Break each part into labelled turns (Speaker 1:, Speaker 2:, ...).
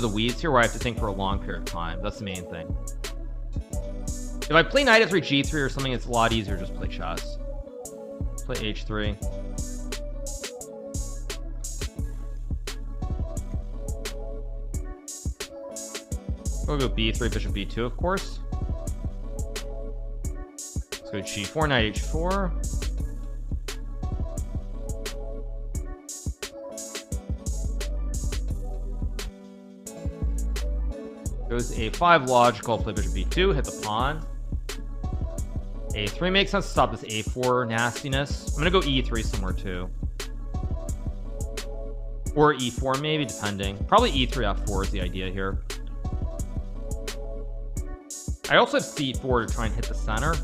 Speaker 1: the weeds here where I have to think for a long period of time. That's the main thing. If I play knight f3 g3 or something, it's a lot easier to just play chess. Play h3. We'll go b3, bishop b2, of course. Let's go g4, knight h4. Goes a5 logical, play bishop b2, hit the pawn. a3 makes sense to stop this a4 nastiness. I'm gonna go e3 somewhere too. Or e4 maybe, depending. Probably e3 f4 is the idea here. I also have c4 to try and hit the center.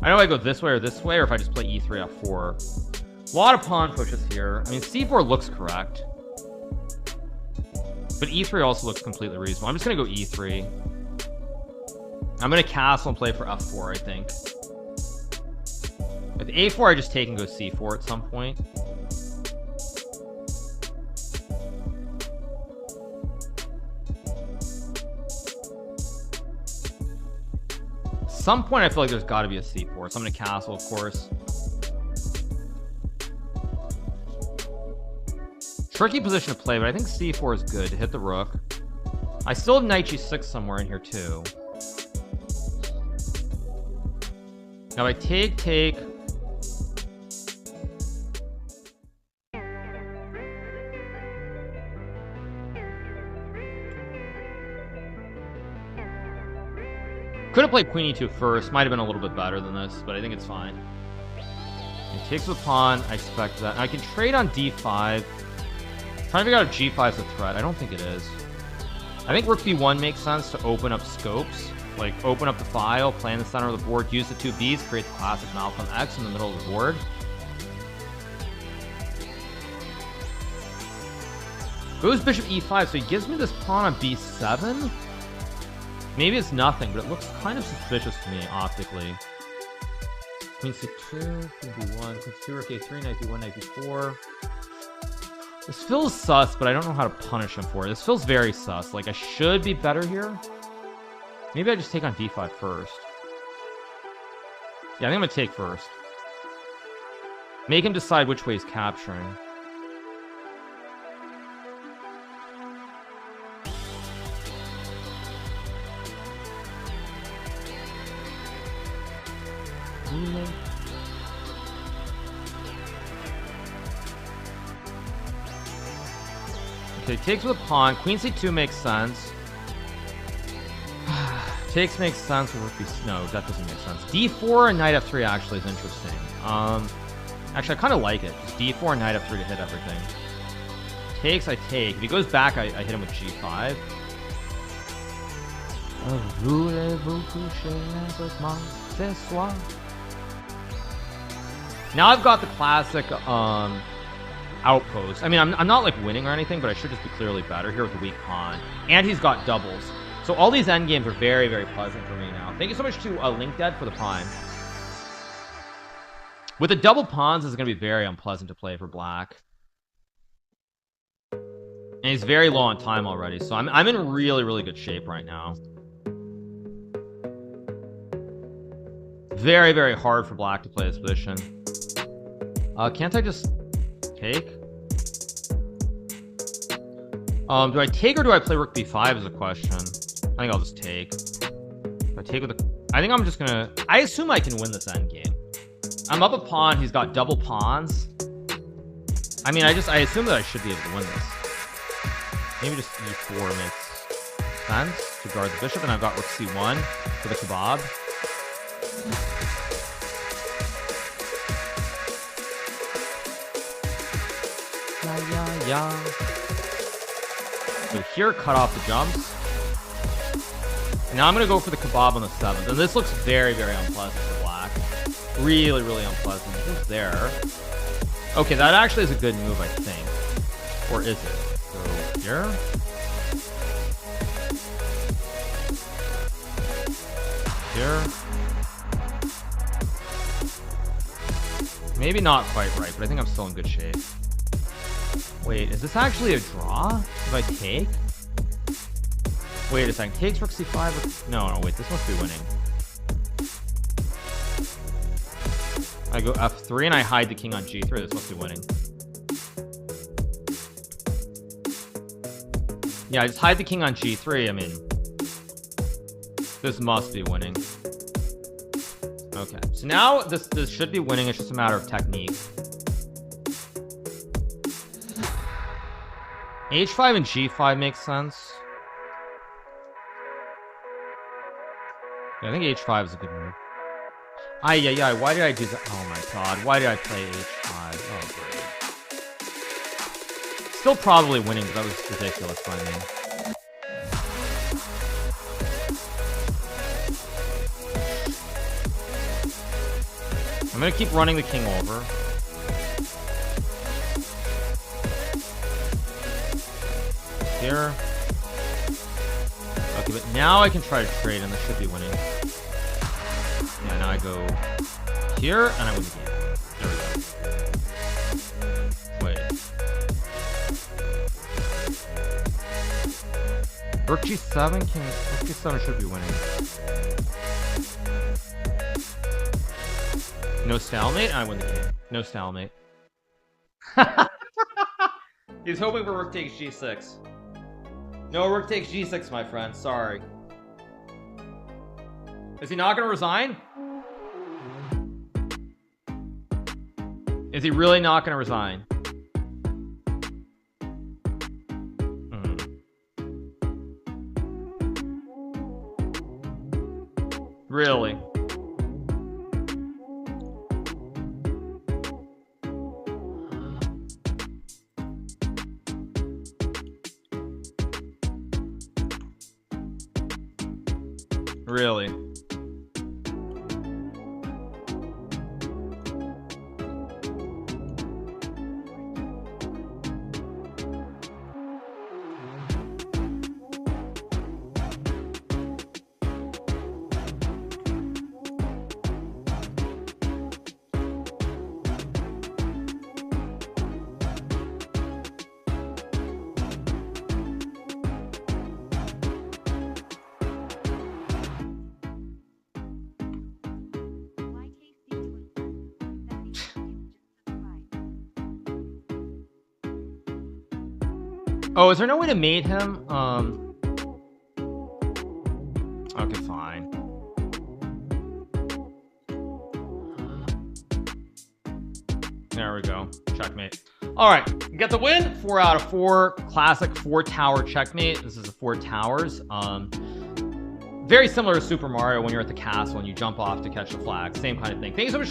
Speaker 1: I know I go this way, or if I just play e3 f4. A lot of pawn pushes here. I mean, c4 looks correct. But e3 also looks completely reasonable. I'm just gonna go e3. I'm gonna castle and play for f4, I think. With a4, I just take and go c4 at some point. At some point, I feel like there's got to be a c4, so I'm gonna castle, of course. Tricky position to play, but I think c4 is good to hit the rook. I still have knight g6 somewhere in here too. Now I take. Could have played queen e2 first. Might have been a little bit better than this, but I think it's fine. It takes the pawn. I expect that. I can trade on d5. Trying to figure out if g5 is a threat. I don't think it is. I think rook b1 makes sense to open up scopes. Like, open up the file, play in the center of the board, use the two b's, create the classic Malcolm X in the middle of the board. Goes bishop e5, so he gives me this pawn on b7. Maybe it's nothing, but it looks kind of suspicious to me, optically. Queen c2, queen b1, queen c2, rook a3, knight b1, knight b4. This feels sus, but I don't know how to punish him for it. This feels very sus. Like, I should be better here. Maybe I just take on d5 first. Yeah, I think I'm gonna take first. Make him decide which way he's capturing. Okay, takes with a pawn. Queen c2 makes sense. Takes makes sense with rook b. No, that doesn't make sense. d4 and knight f3 actually is interesting. Actually, I kind of like it. Just d4 and knight f3 to hit everything. Takes, I take. If he goes back, I hit him with g5. Now I've got the classic outpost. I mean, I'm not like winning or anything, but I should just be clearly better here with the weak pawn. And he's got doubles. So all these endgames are very, very pleasant for me now. Thank you so much to LinkDead for the prime. With the double pawns, this is going to be very unpleasant to play for black. And he's very low on time already, so I'm in really, really good shape right now. Very, very hard for black to play this position. Can't I just take? Do I take or do I play rook b5 is a question. I think I'll just take. If I take with the, I think I'm just gonna, I assume I can win this endgame. I'm up a pawn, he's got double pawns. I mean, I assume that I should be able to win this. Maybe just e4 makes sense to guard the bishop, and I've got rook c1 for the kebab. Yeah. So here, cut off the jumps. And now I'm gonna go for the kebab on the 7th, and this looks very, very unpleasant for black. Really, really unpleasant. Who's there? Okay, that actually is a good move, I think. Or is it? So here. Here. Maybe not quite right, but I think I'm still in good shape. Wait, is this actually a draw? If I take? Wait a second. Takes rook c5. No, wait. This must be winning. I go f3 and I hide the king on g3. This must be winning. Yeah, I just hide the king on g3. I mean, this must be winning. Okay, so now this should be winning. It's just a matter of technique. h5 and g5 makes sense. Yeah, I think h5 is a good move. Yeah. Why did I do that? Oh my god, why did I play h5? Oh great. Still probably winning, because that was ridiculous by me. I'm gonna keep running the king over. Here. Okay, but now I can try to trade, and this should be winning. Yeah, now I go here, and I win the game. There we go. Wait. Rook g7, king. Rook g7 should be winning. No stalemate, and I win the game. No stalemate. He's hoping for rook takes g6. No, rook takes g6, my friend. Sorry. Is he not gonna resign? Is he really not gonna resign? Really? Really? Oh, is there no way to mate him? Okay, fine. There we go. Checkmate. All right, get the win. 4 out of 4. Classic 4-tower checkmate. This is the 4 towers. Very similar to Super Mario when you're at the castle and you jump off to catch the flag. Same kind of thing. Thank you so much.